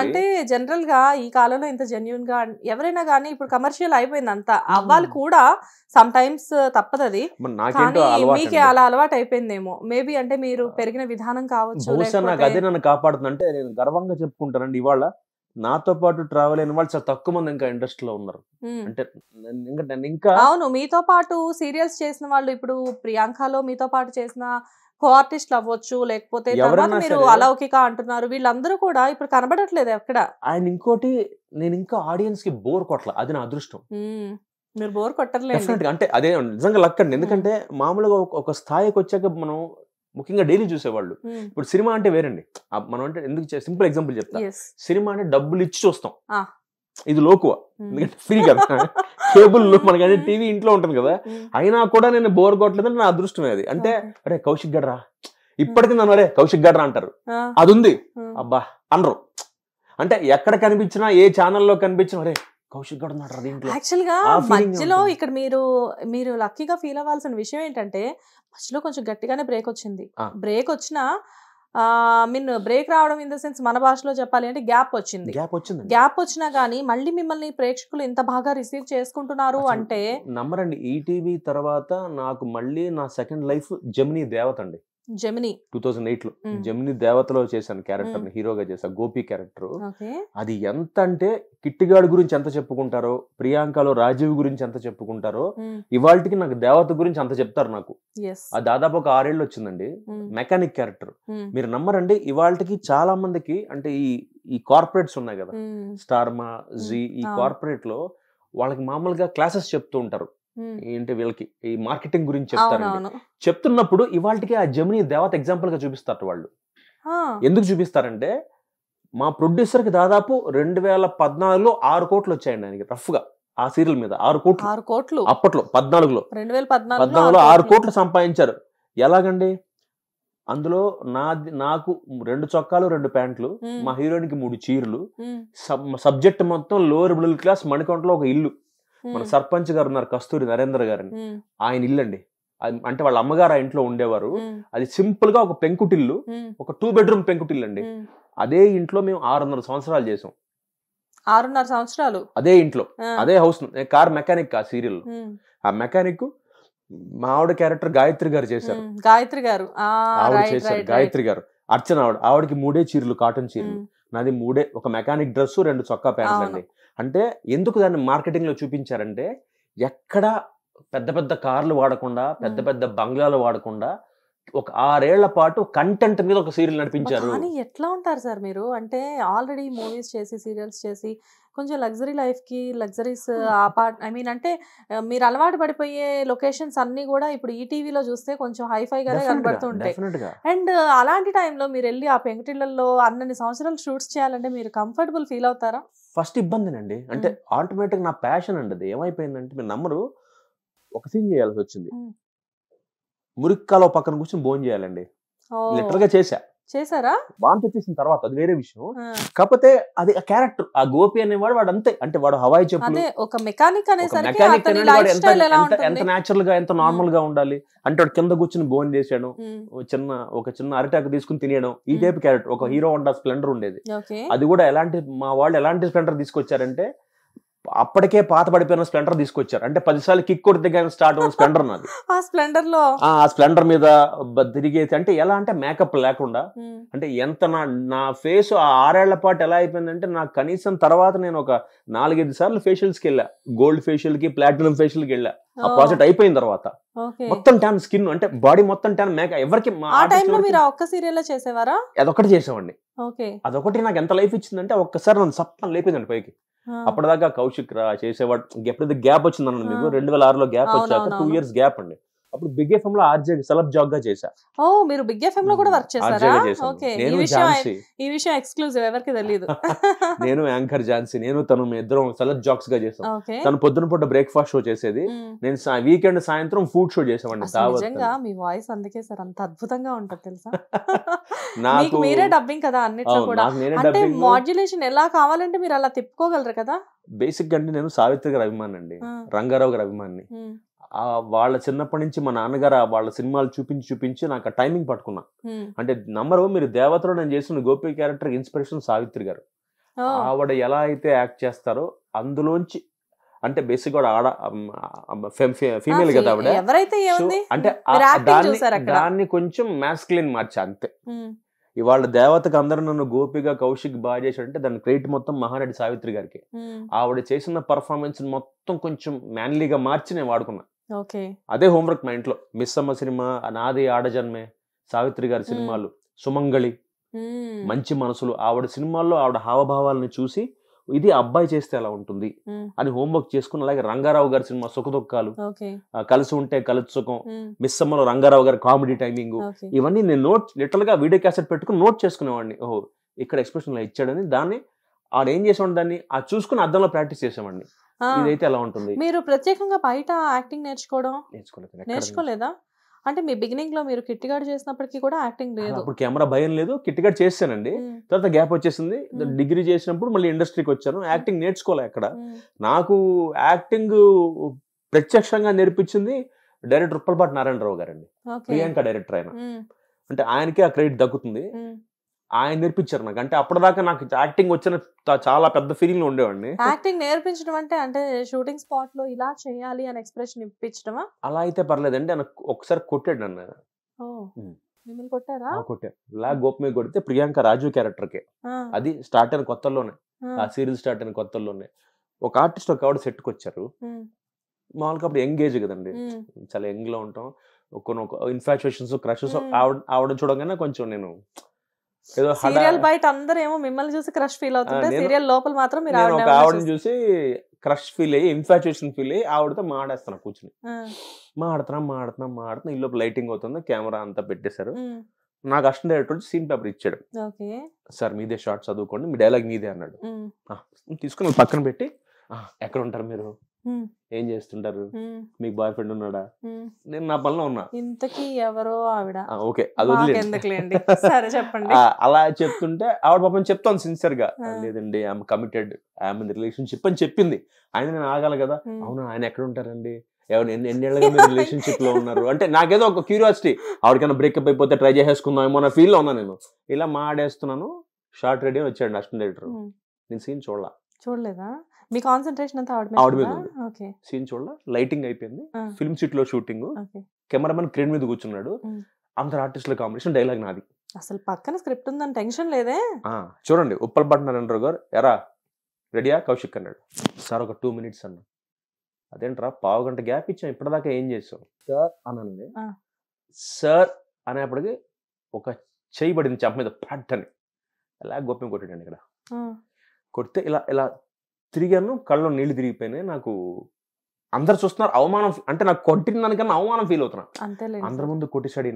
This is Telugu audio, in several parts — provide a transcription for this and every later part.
అంటే జనరల్ గా ఈ కాలంలో ఇంత జెన్యున్ గా ఎవరైనా గానీ ఇప్పుడు కమర్షియల్ అయిపోయింది అంతా అవ్వాలి కూడా సమ్ టైమ్స్ తప్పదది. కానీ మీకే అలా అలవాటు అయిపోయిందేమో మేబీ. అంటే మీరు పెరిగిన విధానం కావచ్చు. నాకు అదే నన్ను కాపాడుతుంది. అంటే నేను గర్వంగా చెప్పుకుంటానండి, ఇవాళ నాతో పాటు ట్రావెల్ అయిన వాళ్ళు చాలా తక్కువ మంది ఇంకా ఇండస్ట్రీలో ఉన్నారు. అంటే ఇంకా అవును, మీతో పాటు సీరియల్స్ చేసిన వాళ్ళు ఇప్పుడు ప్రియాంకలో మీతో పాటు చేసిన కో ఆర్టిస్టులు అవ్వచ్చు, లేకపోతే తర్వాత మీరు అలౌకిక అంటున్నారు, వీళ్ళందరూ కూడా ఇప్పుడు కనబడట్లేదు ఎక్కడ. ఆయన ఇంకోటి, నేను ఇంకా ఆడియన్స్ కి బోర్ కొట్టల, అది నా అదృష్టం. మీరు బోర్ కొట్టర్లేదు అంటే అదే నిజంగా లక్ అండి. ఎందుకంటే మామూలుగా ఒక స్థాయికి వచ్చాక మనం ముఖ్యంగా డైలీ చూసేవాళ్ళు. ఇప్పుడు సినిమా అంటే వేరండి. మనం అంటే ఎందుకు సింపుల్ ఎగ్జాంపుల్ చెప్తా. సినిమా అంటే డబ్బులు ఇచ్చి చూస్తాం, ఇది లోకువ. ఎందుకంటే ఫ్రీ కదా, కేబుల్ మనకంటే టీవీ ఇంట్లో ఉంటుంది కదా. అయినా కూడా నేను బోర్ కొట్టలేదంటే నా అదృష్టమే అది. అంటే అరే కౌశిక్ గడ్రా, ఇప్పటికీ నన్ను అరే కౌశిక్ గడ్రా అంటారు, అది ఉంది అబ్బా అనరు. అంటే ఎక్కడ కనిపించినా, ఏ ఛానల్లో కనిపించినా అరే కౌశిక్ గడ్ ఉన్నాడు దీంట్లో. యాక్చువల్ గా మధ్యలో ఇక్కడ మీరు లక్కీగా ఫీల్ అవ్వాల్సిన విషయం ఏంటంటే మధ్యలో కొంచెం గట్టిగానే బ్రేక్ వచ్చింది. బ్రేక్ వచ్చినా బ్రేక్ రావడం ఇన్ ద సెన్స్ మన భాషలో చెప్పాలి అంటే గ్యాప్ వచ్చింది. గ్యాప్ వచ్చినా గానీ మళ్ళీ మిమ్మల్ని ప్రేక్షకులు ఇంత బాగా రిసీవ్ చేసుకుంటున్నారు అంటే నమ్మరండి. ఈటీవీ తర్వాత నాకు మళ్ళీ నా సెకండ్ లైఫ్ జెమినీ దేవత అండి. జెమినీ 2008 లో జెమినీ దేవతలో చేశాను క్యారెక్టర్ ని, హీరోగా చేశా, గోపి క్యారెక్టర్. అది ఎంత అంటే కిట్టిగాడు గురించి ఎంత చెప్పుకుంటారో, ప్రియాంకలో రాజీవ్ గురించి ఎంత చెప్పుకుంటారో, ఇవాళకి నాకు దేవత గురించి అంత చెప్తారు నాకు. అది దాదాపు ఒక 6 ఏళ్ళు వచ్చిందండి. Mechanic character. మీరు నమ్మరండి, ఇవాళకి చాలా మందికి అంటే ఈ కార్పొరేట్స్ ఉన్నాయి కదా, స్టార్మా, జీ, ఈ కార్పొరేట్ లో వాళ్ళకి మామూలుగా క్లాసెస్ చెప్తూ ఉంటారు. ఏంటి వీళ్ళకి ఈ మార్కెటింగ్ గురించి చెప్తారండి. చెప్తున్నప్పుడు ఇవాళకి ఆ జెమినీ దేవత ఎగ్జాంపుల్ గా చూపిస్తారు వాళ్ళు. ఎందుకు చూపిస్తారంటే మా ప్రొడ్యూసర్ కి దాదాపు 2014లో 6 కోట్లు వచ్చాయండి ఆయనకి రఫ్ గా ఆ సీరియల్ మీద. 6 కోట్లు అప్పట్లో 2014లో 6 కోట్లు సంపాదించారు. ఎలాగండి? అందులో నాకు 2 చొక్కాలు 2 ప్యాంట్లు, మా హీరోయిన్ కి 3 చీరలు, సబ్జెక్ట్ మొత్తం లోవర్ మిడిల్ క్లాస్, మణికొండలో ఒక ఇల్లు. మన సర్పంచ్ గారు ఉన్నారు కస్తూరి నరేంద్ర గారని, ఆయన ఇల్లు అండి. అంటే వాళ్ళ అమ్మగారు ఆ ఇంట్లో ఉండేవారు. అది సింపుల్ గా ఒక పెంకుటిల్లు, ఒక 2 బెడ్రూమ్ పెంకుటిల్లు అండి. అదే ఇంట్లో మేము 600 సంవత్సరాలు చేసాం. 6.5 సంవత్సరాలు అదే ఇంట్లో, అదే హౌస్. కార్ మెకానిక్ ఆ సీరియల్. ఆ మెకానిక్ మా ఆవిడ క్యారెక్టర్ గాయత్రి గారు చేశారు. ఆవిడ చేశారు గాయత్రి గారు. అర్చన ఆవిడకి 3 చీరలు, కాటన్ చీరలు. నాది 3, ఒక మెకానిక్ డ్రెస్, 2 చొక్కా ప్యాంట్లు అండి. అంటే ఎందుకు దాన్ని మార్కెటింగ్ లో చూపించారంటే ఎక్కడ పెద్ద పెద్ద కార్లు వాడకుండా, పెద్ద పెద్ద బంగ్లాలు వాడకుండా ఒక 6 ఏళ్ల పాటు కంటెంట్ మీద ఒక సీరియల్ నడిపించారు. కానీ ఎట్లా ఉంటారు సార్ మీరు? అంటే ఆల్రెడీ మూవీస్ చేసి, సీరియల్స్ చేసి, కొంచెం లగ్జరీ లైఫ్ కి లగ్జరీస్ అంటే మీరు అలవాటు పడిపోయే లొకేషన్స్ అన్ని కూడా ఇప్పుడు ఈ టీవీలో చూస్తే కొంచెం హైఫై గానే కనబడుతుంటాయి. అండ్ అలాంటి టైంలో మీరు వెళ్ళి ఆ పెంకుటిళ్లలో అన్ని సంవత్సరాలు షూట్స్ చేయాలంటే మీరు కంఫర్టబుల్ ఫీల్ అవుతారా? ఫస్ట్ ఇబ్బందినండి. అంటే ఆటోమేటిక్ నా ప్యాషన్ అండి అది. ఏమైపోయిందంటే మీరు నమ్మరు, ఒక సీన్ చేయాల్సి వచ్చింది. మురిక్కాలో పక్కన కూర్చొని భోజనం చేయాలండి. లిటరల్ గా చేశారా? వాంతి వచ్చేసిన తర్వాత అది వేరే విషయం. కాకపోతే అది ఆ క్యారెక్టర్, ఆ గోపి అనేవాడు వాడు అంతే. అంటే వాడు హవాయి చెప్పులు, ఒక మెకానిక్ ఎంత నేచురల్ గా, ఎంత నార్మల్ గా ఉండాలి అంటే వాడు కింద కూర్చుని భోజనం చేసాడు, ఒక చిన్న అరిటాకు తీసుకుని తినేయడం, ఈ టైప్ క్యారెక్టర్. ఒక హీరో హోండా స్ప్లెండర్ ఉండేది. అది కూడా మా వాళ్ళు ఎలాంటి స్ప్లెండర్ తీసుకొచ్చారంటే అప్పటికే పాత పడిపోయిన స్ప్లెండర్ తీసుకొచ్చారు. అంటే 10 సార్లు కిక్ కొడితే కానీ స్టార్ట్ అయిన స్ప్లెండర్ నాది. ఆ స్ప్లెండర్ మీద తిరిగేసి, అంటే ఎలా అంటే మేకప్ లేకుండా, అంటే ఎంత నా ఫేస్ ఆ 6 ఏళ్ల పాటు ఎలా అయిపోయిందంటే నాకు కనీసం తర్వాత నేను ఒక 4-5 సార్లు ఫేషియల్స్కి వెళ్ళా. గోల్డ్ ఫేషియల్ కి, ప్లాటినం ఫేషియల్ కి వెళ్ళా. ఆ ప్రాజెక్ట్ అయిపోయిన తర్వాత మొత్తం ట్యాన్ స్కిన్, అంటే బాడీ మొత్తం ట్యాన్. మేకప్ ఎవరికి అదొకటి చేసామండి. అదొకటి నాకు ఎంత లైఫ్ ఇచ్చిందంటే ఒక్కసారి నన్ను సప్పని లేపిందండి పైకి. అప్పటిదాకా కౌశిక్ రా చేసేవాడు. ఎప్పుడైతే గ్యాప్ వచ్చిందన్న మీకు 2006లో గ్యాప్ వచ్చాక 2 years గ్యాప్ అండి. అప్పుడు బిగ్ ఎఫ్ఎం లో ఆర్జే సెలబ్ జాబ్ గా చేశా. మీరు బిగ్ ఎఫ్ఎం లో కూడా వర్క్ చేశారా? ఈ విషయం ఎక్స్క్లూజివ్, ఎవరికి తెలియదు. నేను యాంకర్ ఝాన్సీ, నేను తను ఇద్దరం సెలబ్ జాక్స్ గా చేసాం. తను పొద్దున పూట బ్రేక్ఫాస్ట్ షో చేసేది, నేను వీకెండ్ సాయంత్రం ఫుడ్ షో చేసేవాడిని. నిజంగా మీ వాయిస్ అందుకే సార్ అంత అద్భుతంగా ఉంటది తెలుసా. నాకు మీరే డబ్బింగ్ కదా అన్నిట్లో కూడా. అంటే మాడ్యులేషన్ ఎలా కావాలంటే మీరు అలా తిప్పుకోగలరు కదా. బేసిక్ అంటే నేను సావిత్రి గారి అభిమాని అండి, రంగారావు గారి అభిమాని. వాళ్ళ చిన్నప్పటి నుంచి మా నాన్నగారు వాళ్ళ సినిమాలు చూపించి నాకు ఆ టైమింగ్ పట్టుకున్నా. అంటే నమ్మరు, మీరు దేవతలో నేను చేసిన గోపి క్యారెక్టర్ ఇన్స్పిరేషన్ సావిత్రి గారు. ఆవిడ ఎలా అయితే యాక్ట్ చేస్తారో అందులోంచి, అంటే బేసిక్ కూడా ఆడ ఫీమేల్ కదా ఆవిడ, ఎవరైతే అంటే దాన్ని కొంచెం మ్యాస్కులిన్ మార్చా అంతే. ఇవాళ దేవతకు అందరూ నన్ను గోపిగా కౌశిక్ బాగా చేశాడంటే దాని క్రెడిట్ మొత్తం మహానటి సావిత్రి గారికి. ఆవిడ చేసిన పర్ఫార్మెన్స్ మొత్తం కొంచెం మ్యాన్లీగా మార్చి నేను వాడుకున్నా. అదే హోంవర్క్ మా ఇంట్లో. మిస్ అమ్మ సినిమా, నాది ఆడజన్మే, సావిత్రి గారి సినిమాలు, సుమంగళి, మంచి మనసులు, ఆవిడ సినిమాల్లో ఆవిడ హావభావాలను చూసి ఇది అబ్బాయి చేస్తే ఎలా ఉంటుంది అని హోంవర్క్ చేసుకుని, అలాగే రంగారావు గారి సినిమా సుఖదుఖాలు, కలిసి ఉంటే కలిసి సుఖం, మిస్ అమ్మలో రంగారావు గారి కామెడీ టైమింగ్, ఇవన్నీ నేను లిటరల్ గా వీడియో క్యాసెట్ పెట్టుకుని నోట్ చేసుకునేవాడిని. ఓహో ఇక్కడ ఎక్స్ప్రెషన్ ఇలా ఇచ్చాడని. దాన్ని ఆవిడ ఏం చేసేవాడిని, దాన్ని అది చూసుకుని అద్దంలో ప్రాక్టీస్ చేసేవాడిని. ఇదైతే ఎలా ఉంటుంది. మీరు ప్రత్యేకంగా బయట యాక్టింగ్ నేర్చుకోలేదా? అంటే మీ బిగినింగ్ లో మీరు కిట్టిగాడు చేసినప్పటికీ కూడా యాక్టింగ్ లేదు. అప్పుడు కెమెరా భయం లేదు, కిట్టిగాడు చేశానండి. తర్వాత గ్యాప్ వచ్చేసింది. డిగ్రీ చేసినప్పుడు మళ్ళీ ఇండస్ట్రీకి వచ్చాను. యాక్టింగ్ నేర్చుకోలే అక్కడ. నాకు యాక్టింగ్ ప్రత్యక్షంగా నేర్పించింది డైరెక్టర్ ఉప్పలపాటి నారాయణరావు గారండి. ప్రియాంక డైరెక్టర్ ఆయన. అంటే ఆయనకే ఆ క్రెడిట్ దక్కుతుంది. ఆయన నేర్పించారు నాకు. అంటే అప్పటిదాకా నాకు యాక్టింగ్ వచ్చిన చాలా పెద్ద ఫీలింగ్ లో ఉండేవాడిని. యాక్టింగ్ నేర్పించడం అంటే షూటింగ్ స్పాట్ లో ఇలా చేయాలి అని ఎక్స్ప్రెషన్ ఇప్పించడమా? అలా అయితే పర్లేదండి. ఆయన ఒకసారి కొట్టాడు నన్ను. మిమ్మల్ని కొట్టారా? కొట్టారు. ఇలా గోపమే కొడితే ప్రియాంక రాజు క్యారెక్టర్ కే. అది స్టార్ట్ అయిన కొత్తల్లోనే, ఆ సీరియల్ స్టార్ట్ అయిన కొత్తల్లోనే ఒక ఆర్టిస్ట్ ఒక ఆవిడ సెట్కి వచ్చారు. మామూలుగా అప్పుడు యంగ్ ఏజ్ కదండి, చాలా యంగ్ లో ఉంటాం. కొన్ని ఇన్ఫాచ్యుయేషన్స్, క్రషెస్. ఆవిడ చూడగానే కొంచెం నేను ఏదో సీరియల్ బయట అందరూ ఏమో మిమ్మల్ని చూసి క్రష్ ఫీల్ అవుతుంటే, సీరియల్ లోపల మాత్రం మీరు ఒక ఆవిడని చూసి క్రష్ ఫీల్ అయ్యి, ఇన్ఫాచ్యుయేషన్ ఫీల్ అయ్యి ఆవిడతో మాట్లాడుతున్నా కూర్చుని. మాడుతున్నా ఈ లోపు లైటింగ్ అవుతుంది, కెమెరా అంతా పెట్టేశారు. నాకు అసిస్టెంట్ డైరెక్టర్ వచ్చి సీన్ పేపర్ ఇచ్చాడు. సార్ మీదే షార్ట్ చదువుకోండి, మీ డైలాగ్ మీదే అన్నాడు. తీసుకుని పక్కన పెట్టి, ఎక్కడ ఉంటారు మీరు, ఏం చేస్తుంటారు, మీకు బాయ్ ఫ్రెండ్ ఉన్నాడా, నేను నా పనిలో ఉన్నా. ఇంతకీ ఎవరో ఆవిడ. ఓకే అది వదిలేండి, సరే చెప్పండి. అలా చెప్తుంటే ఆవిడ పాపం చెప్తాను సిన్సియర్ గా, లేదండి I'm committed, I'm in relationship అని చెప్పింది. ఆయన నేను ఆగాలి కదా. అవునా, ఆయన ఎక్కడ ఉంటారండి, ఎన్నేళ్ళగా మీరు రిలేషన్షిప్ లో ఉన్నారు అంటే నాకేదో ఒక క్యూరియాసిటీ, ఆవిడకైనా బ్రేకప్ అయిపోతే ట్రై చేసేసుకుందాం ఏమో అన్న ఫీల్ లో ఉన్నా నేను. ఇలా మాడేస్తున్నాను, షార్ట్ రెడీ వచ్చాడు అసిస్టెంట్ డైరెక్టర్. నేను సీన్ చూడలేదా? మీ కాన్సంట్రేషన్ అంతా ఆవిడ మీద ఉంది. సీన్ చూడాల, లైటింగ్ అయిపోయింది, ఫిల్మ్ సిటీ లో షూటింగ్, కెమెరామెన్ క్రేన్ మీద కూర్చున్నాడు, అందరు ఆర్టిస్టుల కాంబినేషన్, డైలాగ్ నాది. అసలు పక్కన స్క్రిప్ట్ ఉందని టెన్షన్ లేదే. చూడండి, ఉప్పలపాటి నారాయణరావు గారు ఎరా రెడీయా కౌశిక్ అన్నాడు. సార్ ఒక 2 minutes అన్నా. అదేంట్రా పావు గంట గ్యాప్ ఇచ్చాం, ఇప్పటిదాకా ఏం చేసావు సార్ అనండి. సార్ అనేప్పటికి ఒక చెయ్యి పడింది చెంప మీద, పట్ అని. అలా గొప్ప కొట్టాడండి. ఇక్కడ కొడితే ఇలా ఇలా తిరిగాను, కళ్ళలో నీళ్లు తిరిగిపోయినాయి. నాకు అందరు చూస్తున్నారు, అవమానం. అంటే నాకు కొట్టిన దానికన్నా అవమానం ఫీల్ అవుతున్నా. అందరి ముందు కొట్టిసాడు.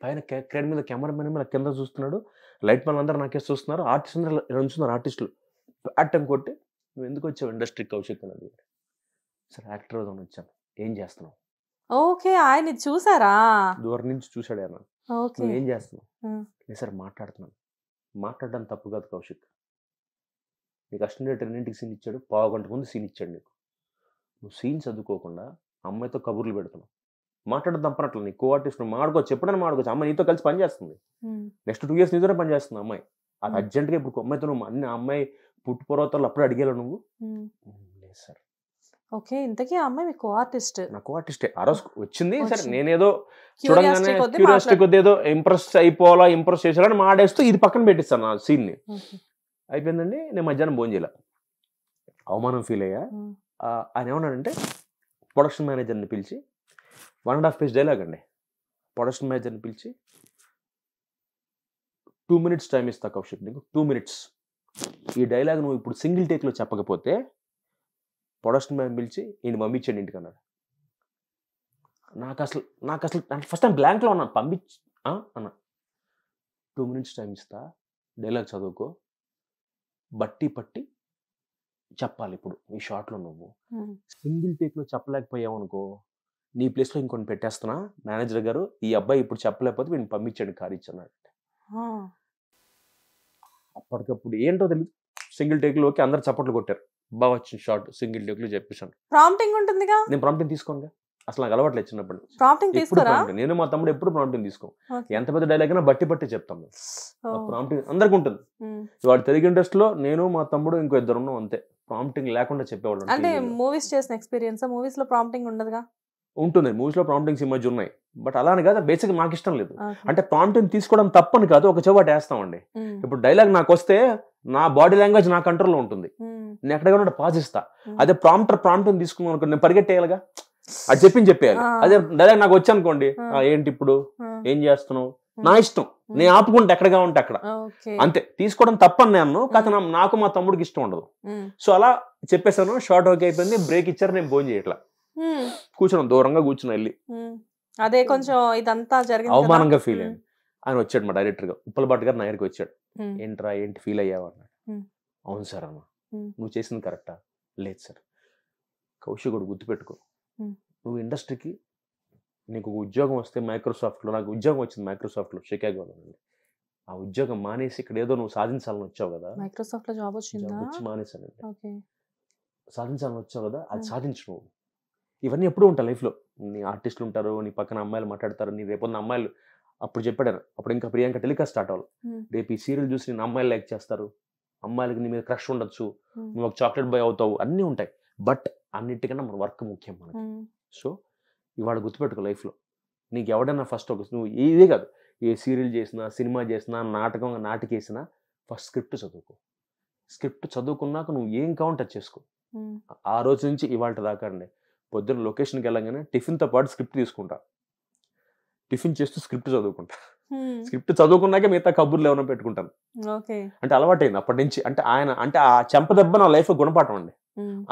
పైన క్రేన్ మీద కెమెరామెన్ మీద కింద చూస్తున్నాడు, లైట్ మ్యాన్ అందరూ నాకే చూస్తున్నారు, ఆర్టిస్ట్ అందరూ నుంచున్నారు, ఆర్టిస్టులు. ప్యాటం కొట్టి, నువ్వు ఎందుకు వచ్చావు ఇండస్ట్రీ కౌశిక్ అని. సరే యాక్టర్ అవుదామని వచ్చాను, ఏం చేస్తున్నావు. ఓకే, ఆయన చూసారా? దూరం నుంచి చూసాడు ఆయన. నువ్వు ఏం చేస్తున్నావు? లేదు సార్ మాట్లాడుతున్నాను. మాట్లాడడం తప్పు కాదు కౌశిక్, నీకు అసిస్టెంట్ డైరెక్టర్ ఎన్నింటికి సీన్ ఇచ్చాడు, పావు గంట ముందు సీన్ ఇచ్చాడు నీకు. నువ్వు సీన్ చదువుకోకుండా అమ్మాయితో కబుర్లు పెడుతున్నావు. మాట్లాడడం తప్పనట్లు, నీ కో ఆర్టిస్ట్ నువ్వు మాడుకోవచ్చు, ఎప్పుడైనా మాడుకోవచ్చు. అమ్మాయి నీతో కలిసి పనిచేస్తుంది, నెక్స్ట్ 2 years నీతోనే పనిచేస్తుంది అమ్మాయి. అది అర్జెంట్గా ఇప్పుడు అమ్మాయితో నువ్వు అన్ని అమ్మాయి పుట్టు పూర్వతలు అప్పుడు అడిగేలా నువ్వు. లేదు సార్. ఓకే, ఇంతకీ ఆ అమ్మాయి మీ కో ఆర్టిస్ట్? నా కో ఆర్టిస్టే. ఆ రోజు వచ్చింది. సరే నేనేదో చూడంగానే క్యూరియాసిటీ కొద్ది ఏదో ఇంప్రెస్ అయిపోవాలా, ఇంప్రెస్ చేసేలా మాడేస్తూ ఇది పక్కన పెట్టిస్తాను ఆ సీన్ ని. అయిపోయిందండి. నేను మధ్యాహ్నం భోజనం చేయాల, అవమానం ఫీల్ అయ్యా. ఆయన ఏమన్నాడంటే, ప్రొడక్షన్ మేనేజర్ని పిలిచి 1.5 page డైలాగ్ అండి. ప్రొడక్షన్ మేనేజర్ని పిలిచి 2 minutes టైం ఇస్తా కౌశిక్, నీకు 2 minutes. ఈ డైలాగ్ నువ్వు ఇప్పుడు సింగిల్ టేక్లో చెప్పకపోతే ప్రొడక్షన్ మేనేజర్ పిలిచి ఈయన పంపించండి ఇంటికి అన్నాడు. నాకు అసలు ఫస్ట్ టైం బ్లాంక్లో ఉన్నాను. అన్న 2 minutes టైం ఇస్తా, డైలాగ్ చదువుకో, బట్టి పట్టి చెప్పాలి. ఇప్పుడు ఈ షార్ట్లో నువ్వు సింగిల్ టేక్లో చెప్పలేకపోయావు అనుకో, నీ ప్లేస్లో ఇంకొని పెట్టేస్తున్నా, మేనేజర్ గారు ఈ అబ్బాయి ఇప్పుడు చెప్పలేకపోతే వీడిని పంపించండి కారు ఇచ్చన్నాడు. అప్పటికప్పుడు ఏంటో తెలియదు, సింగిల్ టేక్లోకి అందరు చప్పట్లు కొట్టారు. బాగా వచ్చింది షార్ట్, సింగిల్ టేక్లో చెప్పేసాను. ప్రాంప్టింగ్ ఉంటుందిగా, నేను ప్రాంప్టింగ్ తీసుకోనుగా. అసలు నాకు అలవాట్లేదు చిన్నప్పుడు. ప్రాంప్టింగ్ తీసుకోరా? నేను మా తమ్ముడు ఎప్పుడు ప్రాంప్టింగ్ తీసుకో. ఎంత పెద్ద డైలాగ్ అయినా బట్టి చెప్తాం. ప్రాంప్టింగ్ అందరికి ఉంటుంది. వాడు తెలుగు ఇండస్ట్రీలో నేను మా తమ్ముడు ఇంకో ఇద్దరు ఉన్నాం అంతే. ప్రాంప్టింగ్ లేకుండా చెప్పేవాళ్ళు. అంటే మూవీస్ చేసిన ఎక్స్పీరియన్స్, మూవీస్ లో ప్రాంప్టింగ్ ఉండదుగా? ఉంటుంది, మూవీస్ లో ప్రాంప్టింగ్స్ ఈ మధ్య ఉన్నాయి. బట్ అలానే కాదు, బేసిక్ నాకు ఇష్టం లేదు. అంటే ప్రాంప్టింగ్ తీసుకోవడం తప్పని కాదు, ఒక చెవాటు వేస్తామండి. ఇప్పుడు డైలాగ్ నాకు వస్తే నా బాడీ లాంగ్వేజ్ నా కంట్రోల్లో ఉంటుంది, నేను ఎక్కడికైనా పాజ్ ఇస్తా. అదే ప్రాంప్టింగ్ తీసుకున్నాను అనుకో, నేను పరిగెట్టేయాలిగా, అది చెప్పేయాలి. అదే డైలాగ్ నాకు వచ్చి అనుకోండి, ఏంటి ఇప్పుడు ఏం చేస్తున్నావు, నా ఇష్టం, నేను ఆపుకుంటే ఎక్కడగా ఉంటే అక్కడ అంతే. తీసుకోవడం తప్పని నేను కాదు, నాకు మా తమ్ముడికి ఇష్టం ఉండదు. సో అలా చెప్పేసాను, షార్ట్ ఓకే అయిపోయింది. బ్రేక్ ఇచ్చారు, నేను భోజనం చేయట్లా, కూర్చున్నాం దూరంగా కూర్చున్నా వెళ్ళి. అదే కొంచెం ఇదంతా జరిగింది, అవమానంగా ఫీల్ అయ్యింది. ఆయన వచ్చాడు మా డైరెక్టర్ గా, ఉప్పలపాటి గారు నా దగ్గరికి వచ్చాడు. ఏంట్రా ఏంటి ఫీల్ అయ్యావు అన్నాడు. అవును సార్ అన్న, నువ్వు చేసింది కరెక్టా? లేదు సార్. కౌశికుడు గుర్తుపెట్టుకో, నువ్వు ఇండస్ట్రీకి నీకు ఉద్యోగం వస్తే మైక్రోసాఫ్ట్లో, నాకు ఉద్యోగం వచ్చింది మైక్రోసాఫ్ట్లో షికాగోలో. ఆ ఉద్యోగం మానేసి ఇక్కడ ఏదో నువ్వు సాధించాలని వచ్చావు కదా, మైక్రోసాఫ్ట్ లో జాబ్ వచ్చిందా? మానేసానండి. సాధించాలని వచ్చావు కదా, అది సాధించు నువ్వు. ఇవన్నీ ఎప్పుడూ ఉంటాయి లైఫ్లో. నీ ఆర్టిస్టులు ఉంటారు, నీ పక్కన అమ్మాయిలు మాట్లాడతారు, నీ రేపొన్న అమ్మాయిలు. అప్పుడు చెప్పాడు, అప్పుడు ఇంకా ప్రియాంక టెలికాస్ట్ స్టార్ట్ అవ్వాలి. రేపు ఈ సీరియల్ చూసి నేను అమ్మాయిలు లైక్ చేస్తారు, అమ్మాయిలకి నీ మీద క్రష్ ఉండొచ్చు, నువ్వు ఒక చాక్లెట్ బాయ్ అవుతావు, అన్నీ ఉంటాయి. బట్ అన్నిటికన్నా మన వర్క్ ముఖ్యం మనకి. సో ఇవాళ గుర్తుపెట్టుకో, లైఫ్లో నీకు ఎవడైనా ఫస్ట్ ఒక, నువ్వు ఇదే కాదు, ఏ సీరియల్ చేసినా, సినిమా చేసినా, నాటికేసినా ఫస్ట్ స్క్రిప్ట్ చదువుకో. స్క్రిప్ట్ చదువుకున్నాక నువ్వు ఏం కావాలంటే చేసుకో. ఆ రోజు నుంచి ఇవాళ దాకా అండి, పొద్దున్న లొకేషన్కి వెళ్ళగానే టిఫిన్తో పాటు స్క్రిప్ట్ తీసుకుంటా, టిఫిన్ చేస్తూ స్క్రిప్ట్ చదువుకుంటా. స్క్రిప్ట్ చదువుకున్నాకే మిగతా కబుర్లు ఏమైనా పెట్టుకుంటాను. అంటే అలవాటైంది అప్పటి నుంచి. అంటే ఆయన అంటే ఆ చెంపదెబ్బ నా లైఫ్ లో గుణపాఠం అండి.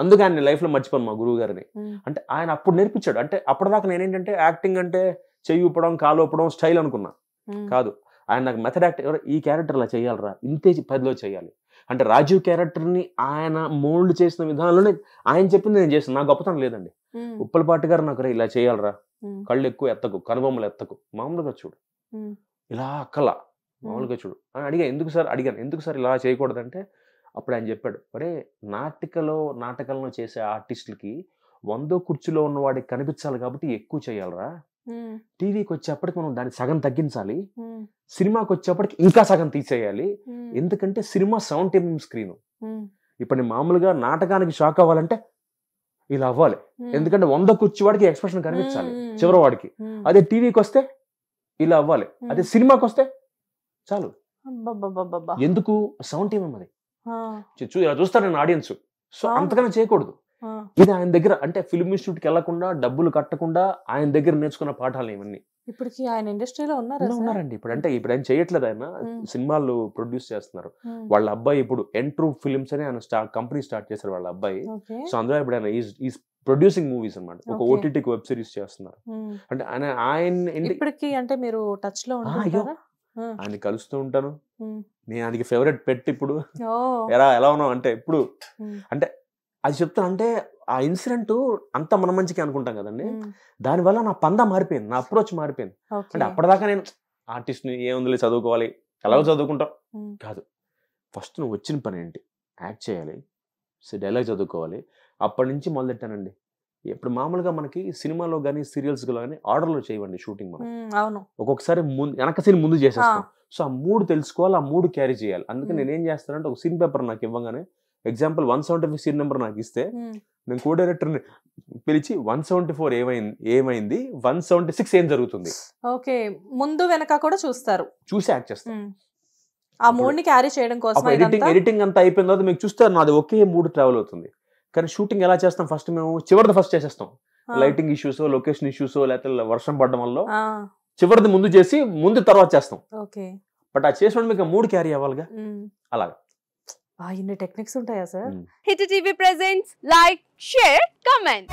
అందుకే ఆయన లైఫ్ లో మర్చిపోను మా గురువు గారిని. అంటే ఆయన అప్పుడు నేర్పించాడు. అంటే అప్పటిదాకా నేనేంటంటే యాక్టింగ్ అంటే చెయ్యి ఊపడం, కాలు ఊపడం స్టైల్ అనుకున్నా. కాదు, ఆయన నాకు మెథడ్ యాక్టింగ్, ఈ క్యారెక్టర్ ఇలా చేయాలరా, ఇంతే 10లో చేయాలి అంటే రాజీవ్ క్యారెక్టర్ని ఆయన మోల్డ్ చేసిన విధానంలోనే ఆయన చెప్పింది నేను చేస్తాను. నాకు గొప్పతనం లేదండి. ఉప్పలపాటి గారు నాకు ఇలా చేయాలరా, కళ్ళు ఎక్కువ ఎత్తకు, కనుబొమ్మలు ఎత్తకు, మామూలుగా చూడు, ఇలా అక్కలా మామూలుగా చూడు అని అడిగాను. ఎందుకు సార్ ఇలా చేయకూడదంటే అప్పుడు ఆయన చెప్పాడు, ఒరే నాటకాలను చేసే ఆర్టిస్టులకి 100 కుర్చీలో ఉన్నవాడికి కనిపించాలి కాబట్టి ఎక్కువ చేయాలరా, టీవీకి వచ్చేప్పటికి మనం దాన్ని సగం తగ్గించాలి, సినిమాకి వచ్చేప్పటికి ఇంకా సగం తీసేయాలి, ఎందుకంటే సినిమా 70mm స్క్రీన్. ఇప్పుడు నేను మామూలుగా నాటకానికి షాక్ అవ్వాలంటే ఇలా అవ్వాలి, ఎందుకంటే 100 కుర్చీ వాడికి ఎక్స్ప్రెషన్ కనిపించాలి చివరి వాడికి. అదే టీవీకి వస్తే ఇలా అవ్వాలి, అదే సినిమాకి వస్తే చాలు. ఎందుకు 70mm అది ఇలా చూస్తారు నేను ఆడియన్స్. సో అంతకన్నా చేయకూడదు. ఇది ఆయన దగ్గర అంటే ఫిల్మ్ ఇన్స్టిట్యూట్కి వెళ్లకుండా, డబ్బులు కట్టకుండా ఆయన దగ్గర నేర్చుకున్న పాఠాలు ఇవన్నీ. ఇప్పటికి ఆయన ఇండస్ట్రీలో ఉన్నారండి. ఇప్పుడు అంటే ఇప్పుడు ఆయన చేయట్లేదు, ఆయన సినిమాలు ప్రొడ్యూస్ చేస్తున్నారు. వాళ్ళ అబ్బాయి ఇప్పుడు ఎంట్రూ ఫిల్మ్స్ అని ఆయన కంపెనీ స్టార్ట్ చేశారు వాళ్ళ అబ్బాయి. సో అందులో ఇప్పుడు ఆయన ఈజ్ ప్రొడ్యూసింగ్ మూవీస్ అన్నమాట. ఒక ఓటీటీకి వెబ్ సిరీస్ చేస్తున్నారు. అంటే ఆయన ఇప్పటికి అంటే మీరు టచ్ లో ఆయన కలుస్తూ ఉంటాను. నేను ఆయనకి ఫేవరెట్ పెట్టి ఇప్పుడు ఎలా ఉన్నావు అంటే ఇప్పుడు అంటే అది చెప్తాను. అంటే ఆ ఇన్సిడెంట్ అంతా మన మంచికి అనుకుంటాం కదండి, దానివల్ల నా పందా మారిపోయింది, నా అప్రోచ్ మారిపోయింది. అంటే అప్పటిదాకా నేను ఆర్టిస్ట్ని ఏముంది చదువుకోవాలి, ఎలాగో చదువుకుంటాం కాదు, ఫస్ట్ నువ్వు వచ్చిన పని ఏంటి, యాక్ట్ చేయాలి, డైలాగ్ చదువుకోవాలి. అప్పటి నుంచి మొదలెట్టానండి. ఇప్పుడు మామూలుగా మనకి సినిమాలో కానీ సీరియల్స్ కానీ ఆర్డర్లో చేయవండి షూటింగ్. మనం ఒక్కొక్కసారి వెనక సీన్ ముందు చేసేస్తాం. సో ఆ 3 తెలుసుకోవాలి, ఆ 3 క్యారీ చేయాలి. అందుకే నేను ఏం చేస్తానంటే ఒక సీన్ పేపర్ నాకు ఇవ్వగానే, ఎగ్జాంపుల్ 175 సీన్ నెంబర్ నాకు ఇస్తే నేను కో డైరెక్టర్ని పిలిచి 174 ఏమైంది 176 ఏం జరుగుతుంది, ఓకే ముందు వెనక కూడా చూసి యాక్ట్ చేస్తాను. ఆ 3ని క్యారీ చేయడం కోసం ఎడిటింగ్ అంతా అయిపోయిన తర్వాత మీకు చూస్తే నాది ఒకే 3 ట్రావెల్ అవుతుంది. కానీ షూటింగ్ ఎలా చేస్తాం, ఫస్ట్ మేము చివరిది ఫస్ట్ చేసేస్తాం. లైటింగ్ ఇష్యూస్, లొకేషన్ ఇష్యూస్, లేకపోతే వర్షం పడడం వల్ల చివరిది ముందు చేసి తర్వాత చేస్తాం. బట్ ఆ చేసిన మీకు 3 క్యారీ అవ్వాలిగా. అలాగా ఇన్ని టెక్నిక్స్ ఉంటాయా sir? Hit TV presents like, share, comment.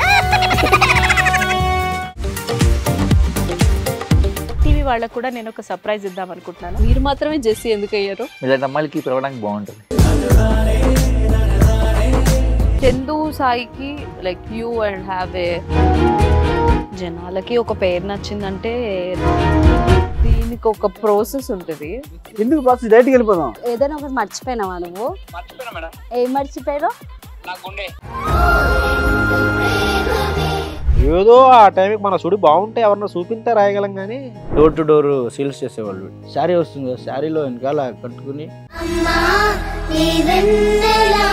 TV వాళ్ళకు కూడా నేను ఒక సర్ప్రైజ్ ఇద్దాం అనుకుంటున్నాను. మీరు మాత్రమే జెస్సీ ఎందుకు అయ్యారు? ఇలాంటి అమ్మాయిలకి పిలవడానికి బాగుంటుంది. చందు సాయికి like you and have a, జనాలకి ఒక పేరు నచ్చిందంటే దీనికి ఒక ప్రాసెస్ ఉంటుంది. ఎందుకు ప్రాసెస్? డైరెక్ట్‌గా వెళ్ళిపోదాం. ఏదైనా ఒకటి మర్చిపోయినావా నువ్వు? మర్చిపోయినా మేడం. ఏం మర్చిపోయారు? నా గుండె. ఏదో ఆ టైంకి మన సుడి బాగుంటే ఎవరన్నా చూపిస్తే రాయగలం కానీ డోర్ టు డోర్ సేల్స్ చేసేవాళ్ళు. శారీ వస్తుంది, శారీలో వెనకాల కట్టుకుని అమ్మా నీ వెన్నెలా